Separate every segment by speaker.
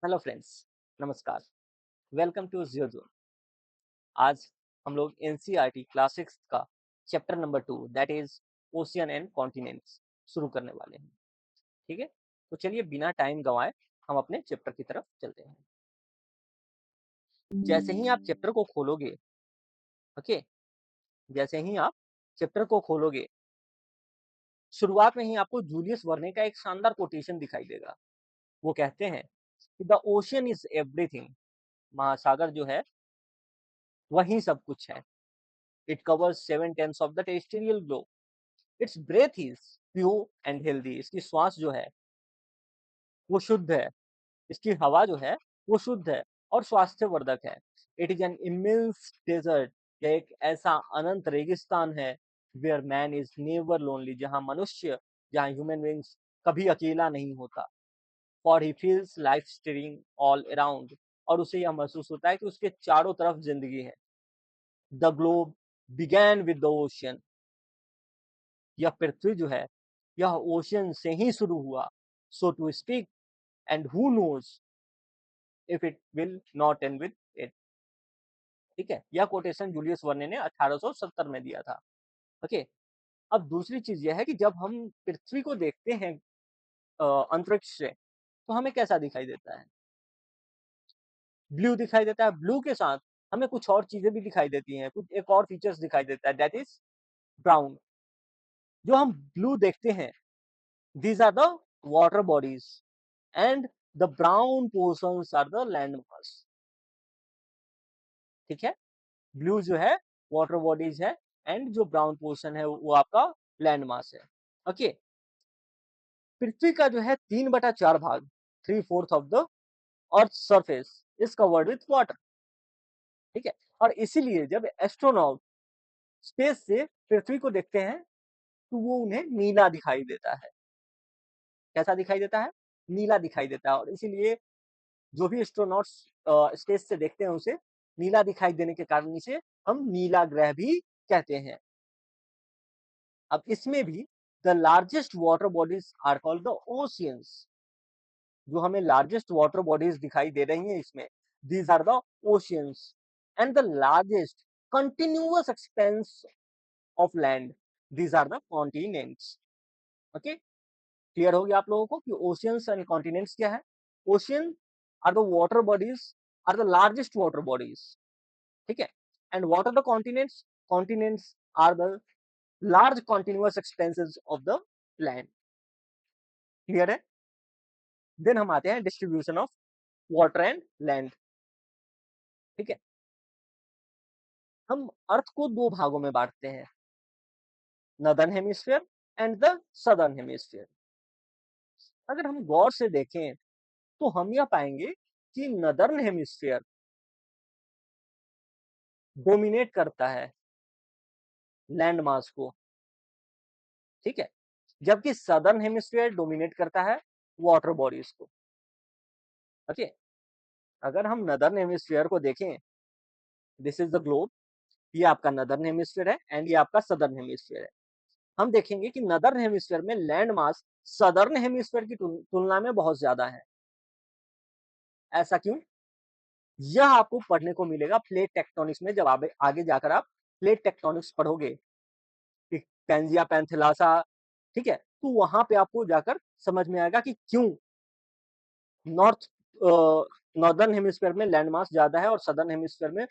Speaker 1: Hello friends, नमस्कार। Welcome to Geo Zone. आज हम लोग एनसीईआरटी क्लास 6 का चैप्टर number 2 that is ocean and continents शुरू करने वाले हैं। ठीक है, तो चलिए बिना टाइम गंवाए हम अपने चैप्टर की तरफ चलते हैं। जैसे ही आप चैप्टर को खोलोगे, ओके, जैसे ही आप चैप्टर को खोलोगे, शुरुआत में ही आपको जूलियस वर्ने का एक शानदार कोटेशन दिखाई देगा। वो कहते हैं कि द ओशियन इज एवरीथिंग। महासागर जो है वही सब कुछ है। It covers 7/10 of the terrestrial globe. It's breath is pure and healthy. इसकी श्वास जो है वो शुद्ध है, इसकी हवा जो है वो शुद्ध है और स्वास्थ्यवर्धक है। It is an immense desert. यह एक ऐसा अनंत रेगिस्तान है where man is never lonely, जहाँ मनुष्य, जहाँ ह्यूमन बींग्स कभी अकेला नहीं होता। For he feels life stirring all around, और उसे यह महसूस होता है कि उसके चारों तरफ जिंदगी है। The globe began with the ocean. यह पृथ्वी जो है यह ओशियन से ही शुरू हुआ। So to speak, and who knows if it will not end with it. ठीक है, यह कोटेशन जूलियस वर्ने ने 1870 में दिया था। ओके, अब दूसरी चीज यह है कि जब हम पृथ्वी को देखते हैं अंतरिक्ष से, तो हमें कैसा दिखाई देता है? ब्लू दिखाई देता है। ब्लू के साथ हमें कुछ और चीजें भी दिखाई देती हैं, कुछ एक और फीचर्स दिखाई देता है, दैट इज ब्राउन। जो हम ब्लू देखते हैं, these are the water bodies and the brown portions are the land mass। ठीक है, ब्लू जो है वाटर बॉडीज है एंड जो ब्राउन पोर्शन है वो आपका लैंड मास है। ओके, पृथ्वी का जो है 3/4 भाग, 3/4 of the earth surface is covered with water. ठीक है, और इसीलिए जब एस्ट्रोनॉट स्पेस से पृथ्वी को देखते हैं तो वो उन्हें नीला दिखाई देता है। कैसा दिखाई देता है? नीला दिखाई देता है। और इसीलिए जो भी एस्ट्रोनॉट्स स्पेस से देखते हैं उसे नीला दिखाई देने के कारण इसे हम नीला ग्रह भी कहते हैं। अब इसमें भी the largest water bodies are called the oceans. जो हमें लार्जेस्ट वाटर बॉडीज दिखाई दे रही हैं इसमें, these are the oceans. And the largest continuous expanse of land, these are the continents. Okay, clear हो गया आप लोगों को कि ओशियंस एंड कॉन्टिनेंट्स क्या है? Ocean are the water bodies, are the largest water bodies. ठीक है, and what are the continents? Continents are the large continuous expanses of the land. Clear है? देन हम आते हैं distribution of water and land. ठीक है, हम अर्थ को दो भागों में बांटते हैं, northern hemisphere and the southern hemisphere. अगर हम गौर से देखें तो हम यह पाएंगे कि नॉर्दर्न हेमिस्फीयर डोमिनेट करता है लैंड मास को। ठीक है, जबकि सदर्न हेमिस्फीयर डोमिनेट करता है वाटर बॉडीज को। ओके, अगर हम नदर्न हेमिस्फीयर को देखें, दिस इज द ग्लोब, ये आपका नदर्न हेमिस्फीयर है एंड ये आपका सदर्न हेमिस्फीयर है। हम देखेंगे कि नदर्न हेमिस्फीयर में लैंड मास सदर्न हेमिस्फीयर की तुलना में बहुत ज्यादा है। ऐसा क्यों? यह आपको पढ़ने को मिलेगा प्लेट टेक्टोनिक्स में। जब आगे जाकर आप प्लेट टेक्टोनिक्स पढ़ोगे, पैंजिया पैंथेलासा, ठीक है, तो वहां पे आपको जाकर समझ में आएगा कि क्यों नॉर्थ नॉर्दर्न हेमिस्फीयर में लैंड मास ज्यादा है और सदर्न हेमिस्फीयर में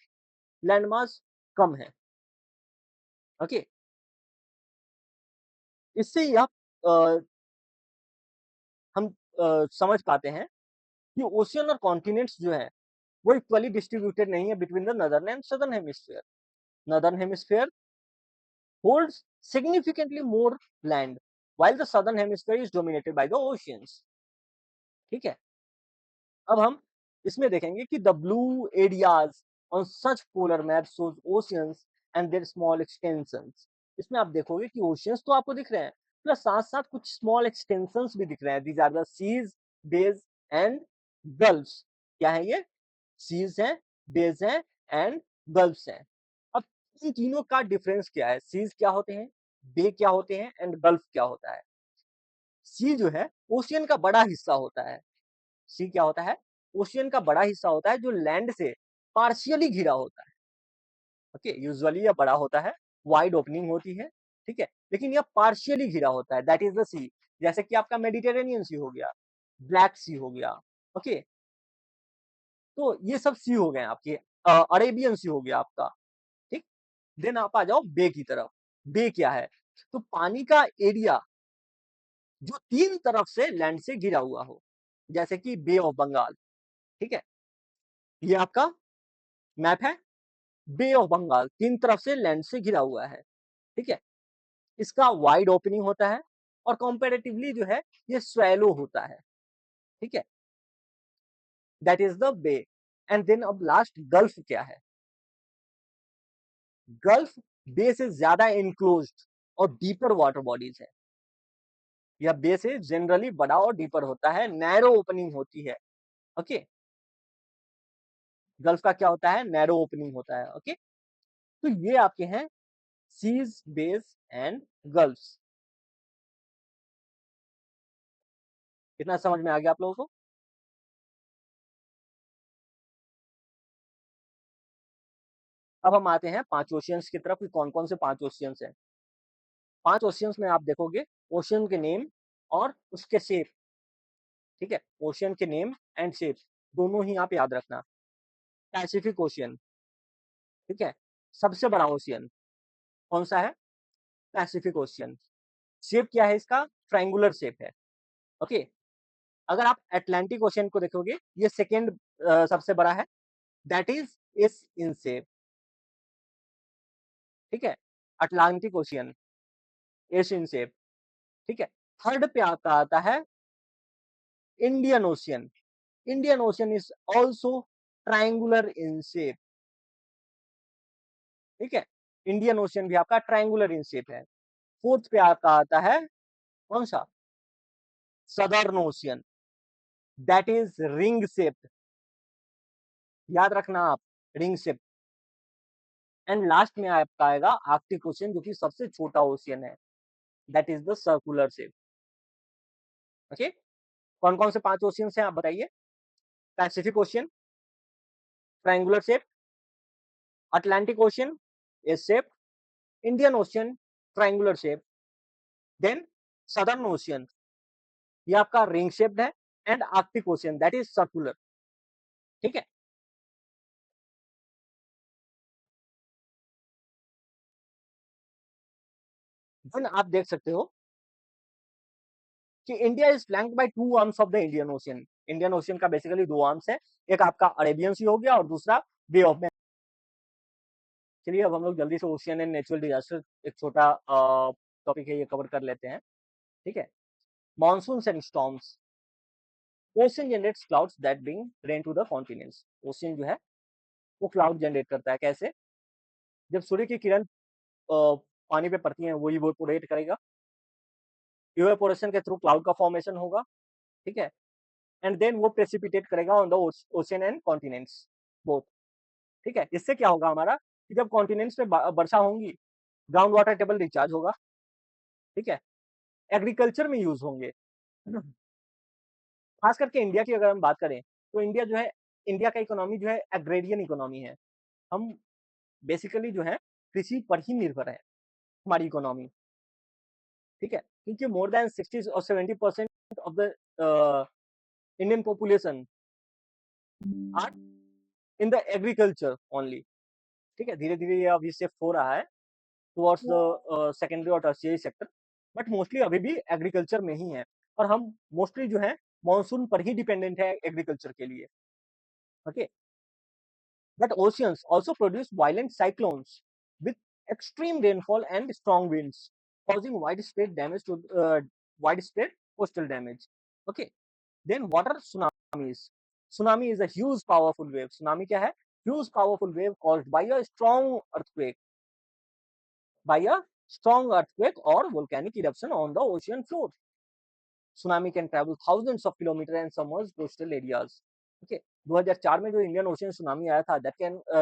Speaker 1: लैंड मास कम है। ओके, इससे ही आप हम समझ पाते हैं कि ओशियन और कॉन्टिनेंट्स जो है वो इक्वली डिस्ट्रीब्यूटेड नहीं है between the northern and southern hemisphere. Northern hemisphere holds significantly more land while the southern hemisphere is dominated by the oceans। ठीक है, अब हम इसमें देखेंगे कि the blue areas on such polar map shows oceans and their small extensions. इसमें आप देखोगे कि ओशियंस तो आपको दिख रहे हैं, प्लस साथ साथ कुछ स्मॉल एक्सटेंशंस भी दिख रहे हैं। These are the seas, bays and gulfs. क्या है ये? सीज हैं, बेज हैं एंड गल्फ्स हैं। अब इन तीनों का डिफरेंस क्या है? सीज क्या होते हैं, बे क्या होते हैं एंड गल्फ क्या होता है? सी जो है ओशियन का बड़ा हिस्सा होता है। सी क्या होता है? ओशियन का बड़ा हिस्सा होता है जो लैंड से पार्शियली घिरा होता है। ओके, यूजुअली यह बड़ा होता है, वाइड ओपनिंग होती है, ठीक है, लेकिन यह पार्शियली घिरा होता है, दैट इज द सी। जैसे कि आपका मेडिटेरेनियन सी हो गया, ब्लैक सी हो गया। ओके, तो ये सब सी हो गए आपके, अरेबियन सी हो गया आपका, ठीक। देन आप आ जाओ बे की तरफ। बे क्या है? तो पानी का एरिया जो तीन तरफ से लैंड से घिरा हुआ हो, जैसे कि बे ऑफ बंगाल, ठीक है, ये आपका मैप है। बे ऑफ बंगाल तीन तरफ से लैंड से घिरा हुआ है, ठीक है। इसका वाइड ओपनिंग होता है और कंपैरेटिवली जो है ये स्वैलो होता है, ठीक है, that is the bay. And then अब लास्ट गल्फ क्या है? गल्फ बे से ज्यादा इनक्लोज्ड और डीपर वाटर बॉडीज है। यह बे से जनरली बड़ा और डीपर होता है, नैरो ओपनिंग होती है। ओके, गल्फ का क्या होता है? नैरो ओपनिंग होता है। ओके, तो ये आपके हैं सीज, बेस एंड गल्फ्स। कितना समझ में आ गया आप लोगों को? अब हम आते हैं पांच ओशियंस की तरफ कि कौन कौन से पांच ओशियंस हैं। पांच ओशियंस में आप देखोगे ओशियन के नेम और उसके शेप, ठीक है, ओशियन के नेम एंड शेप दोनों ही आप याद रखना। पैसिफिक ओशियन, ठीक है, सबसे बड़ा ओशियन कौन सा है? Pacific ocean. शेप क्या है इसका? ट्रायंगुलर शेप है। ओके, अगर आप अटलांटिक ओशियन को देखोगे ये सेकेंड सबसे बड़ा है, that is S in shape, ठीक है, Atlantic Ocean S in shape, ठीक है। थर्ड पे आता आता है Indian Ocean. Indian ocean is also triangular in shape, ठीक है, इंडियन ओशियन भी आपका ट्रायंगुलर इन शेप है। फोर्थ पे आपका आता है कौन सा? Southern ocean, that is ring shape, याद रखना आप, रिंग शेप। एंड लास्ट में आपका आएगा आर्कटिक ओशियन जो कि सबसे छोटा ओशियन है, that is the circular shape. Okay, कौन कौन से पांच ओशियन हैं आप बताइए? Pacific Ocean triangular shape, Atlantic Ocean S shape, Indian Ocean triangular shape, then Southern Ocean ये आपका रिंग शेप्ड है, and Arctic Ocean that is circular, ठीक है। देन आप देख सकते हो कि India is flanked by two arms of the Indian Ocean. Indian Ocean का बेसिकली दो आर्म्स है, एक आपका अरेबियन सी हो गया और दूसरा बे ऑफ बंगाल। चलिए अब हम लोग जल्दी से ओशियन एंड नेचुरल डिजास्टर, एक छोटा टॉपिक है ये कवर कर लेते हैं, ठीक है। Monsoon and storms. Ocean generates clouds that bring rain to the continents. Ocean जो है वो क्लाउड जनरेट करता है, कैसे? जब सूर्य की किरण पानी पे पड़ती है वो इवेपोरेट करेगा, इवेपोरेशन के थ्रू क्लाउड का फॉर्मेशन होगा, ठीक है, एंड देन वो प्रेसिपिटेट करेगा on the ocean and continents both, ठीक है। इससे क्या होगा हमारा कि जब कॉन्टिनेंट्स पे वर्षा होंगी, ग्राउंड वाटर टेबल रिचार्ज होगा, ठीक है, एग्रीकल्चर में यूज होंगे। खास करके इंडिया की अगर हम बात करें तो इंडिया जो है, इंडिया का इकोनॉमी जो है एग्रेरियन इकोनॉमी है। हम बेसिकली जो है कृषि पर ही निर्भर है हमारी इकोनॉमी, ठीक है, क्योंकि मोर देन 60 और 70% of the Indian population are in the agriculture only, ठीक है। धीरे धीरे ये अभी शिफ्ट हो रहा है टुवर्ड्स द सेकेंडरी और टर्शियरी सेक्टर, बट मोस्टली अभी भी एग्रीकल्चर में ही है। और हम मोस्टली जो है मानसून पर ही डिपेंडेंट है एग्रीकल्चर के लिए। Okay, but oceans also produce violent cyclones with extreme rainfall and strong winds, causing widespread damage to widespread coastal damage. Okay, then what are tsunamis? Tsunami is a huge powerful wave. Tsunami क्या है? Huge powerful wave caused by a strong earthquake or volcanic eruption on the ocean floor. Tsunami can travel thousands of kilometers and submerge coastal areas. Okay, 2004 में जो Indian Ocean tsunami आया था,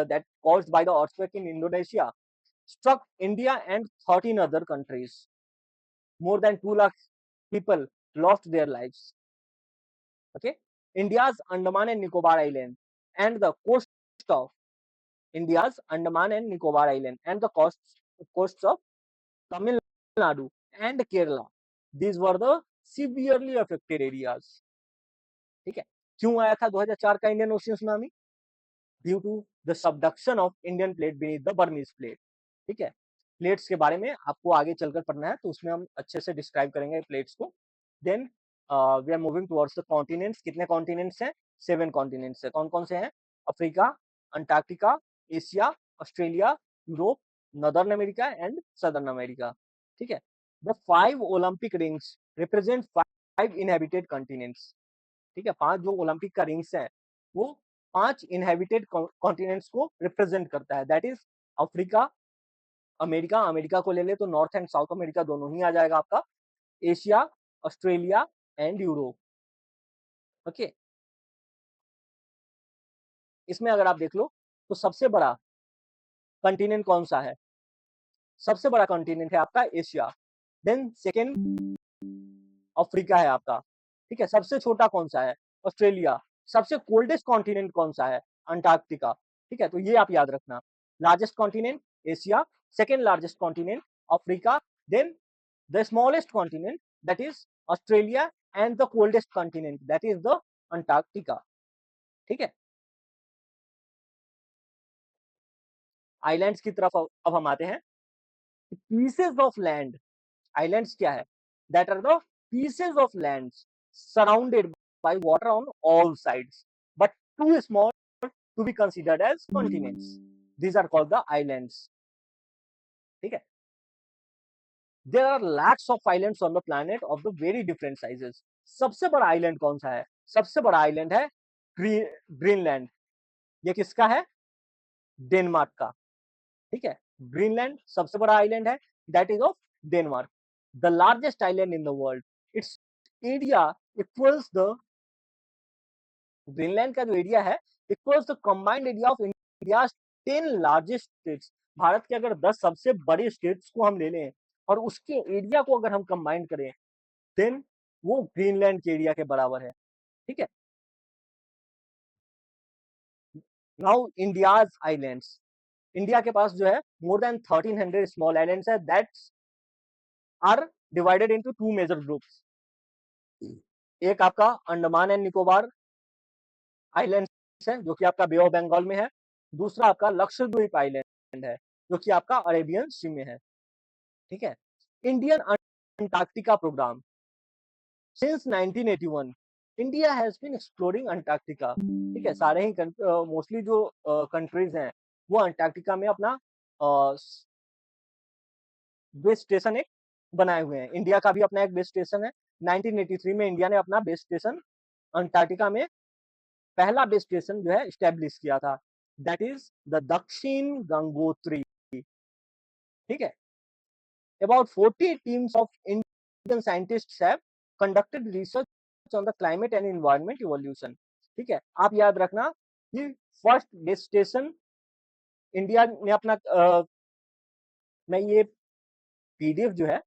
Speaker 1: that caused by the earthquake in Indonesia struck India and 13 other countries. More than 2 lakh people lost their lives. Okay, India's Andaman and Nicobar Island and the coast of India's Andaman and Nicobar Island and the coasts of Tamil Nadu and Kerala. These were the severely affected areas. ठीक है, क्यों आया था 2004 का Indian Ocean tsunami? Due to the subduction of Indian plate beneath the Burmese plate. ठीक है, plates के बारे में आपको आगे चलकर पढ़ना है, तो उसमें हम अच्छे से डिस्क्राइब करेंगे प्लेट्स को। Then we are moving towards the continents. कितने कॉन्टिनेंट्स हैं? 7 कॉन्टिनेंट्स है। कौन कौन से हैं? Africa, Antarctica, Asia, Australia, Europe, northern America and southern America. ठीक है, the 5 Olympic rings represent 5 inhabited continents. ठीक है, 5 जो ओलंपिक का रिंग्स है वो 5 इनहेबिटेड कॉन्टिनेंट्स को रिप्रेजेंट करता है। That is Africa, America, America को ले ले तो नॉर्थ एंड साउथ अमेरिका दोनों ही आ जाएगा आपका, Asia, Australia and Europe. Okay, इसमें अगर आप देख लो तो सबसे बड़ा कॉन्टिनेंट कौन सा है? सबसे बड़ा कॉन्टिनेंट है आपका एशिया। देन सेकेंड अफ्रीका है आपका। ठीक है, सबसे छोटा कौन सा है? ऑस्ट्रेलिया। सबसे कोल्डेस्ट कॉन्टिनेंट कौन सा है? अंटार्कटिका। ठीक है, तो ये आप याद रखना। Largest continent Asia, second largest continent Africa, then the smallest continent that is Australia and the coldest continent that is the Antarctica. ठीक है, आइलैंड्स की तरफ अब हम आते हैं। पीसेस ऑफ लैंड, आइलैंड्स क्या है? That are the pieces of land surrounded by water on all sides but too small to be considered as continents. These are called the islands. ठीक है, there are lakhs of islands on the planet of the very different sizes. सबसे बड़ा island कौन सा है? सबसे बड़ा island है ग्रीनलैंड। ये किसका है? डेनमार्क का। ठीक है, ग्रीनलैंड सबसे बड़ा आइलैंड है, that is of Denmark. The largest island in the world, it's area equals the, Greenland का जो एरिया है equals the combined area of India 10 largest states. Bharat के अगर 10 सबसे बड़े स्टेट्स को हम ले लें और उसके एरिया को अगर हम कंबाइन करें देन वो ग्रीनलैंड के एरिया के बराबर है। ठीक है, नाउ इंडियाज आइलैंड्स। इंडिया के पास जो है मोर देन 1300 स्मॉल आइलैंड्स है that's are divided into 2 major groups. एक आपका अंडमान एंड निकोबार आइलैंड्स है जो कि आपका बे ऑफ बंगाल में है। दूसरा आपका लक्षद्वीप आइलैंड है जो कि आपका अरेबियन सी में है। ठीक है, Indian Antarctica program since 1981 India has been exploring Antarctica. ठीक है, सारे ही मोस्टली जो कंट्रीज हैं वो अंटार्कटिका में अपना बेस स्टेशन एक बनाए हुए हैं। इंडिया का भी अपना एक बेस स्टेशन है। 1983 में इंडिया ने अपना बेस स्टेशन अंटार्कटिका में पहला बेस स्टेशन जो है स्टैब्लिश किया था, दैट इज द दक्षिण गंगोत्री। ठीक है, about 40 teams of Indian scientists have conducted research on the climate and environment evolution. ठीक है, आप याद रखना कि फर्स्ट बेस स्टेशन इंडिया ने अपना मैं ये पीडीएफ जो है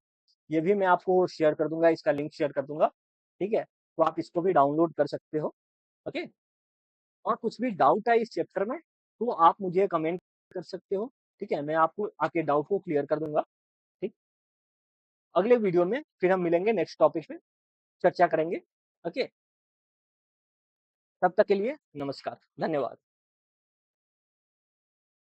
Speaker 1: ये भी मैं आपको शेयर कर दूंगा, इसका लिंक शेयर कर दूंगा। ठीक है, तो आप इसको भी डाउनलोड कर सकते हो। ओके, और कुछ भी डाउट है इस चैप्टर में तो आप मुझे कमेंट कर सकते हो। ठीक है, मैं आपको आपके डाउट को क्लियर कर दूंगा। ठीक, अगले वीडियो में फिर हम मिलेंगे, नेक्स्ट टॉपिक में चर्चा करेंगे। ओके, तब तक के लिए नमस्कार, धन्यवाद।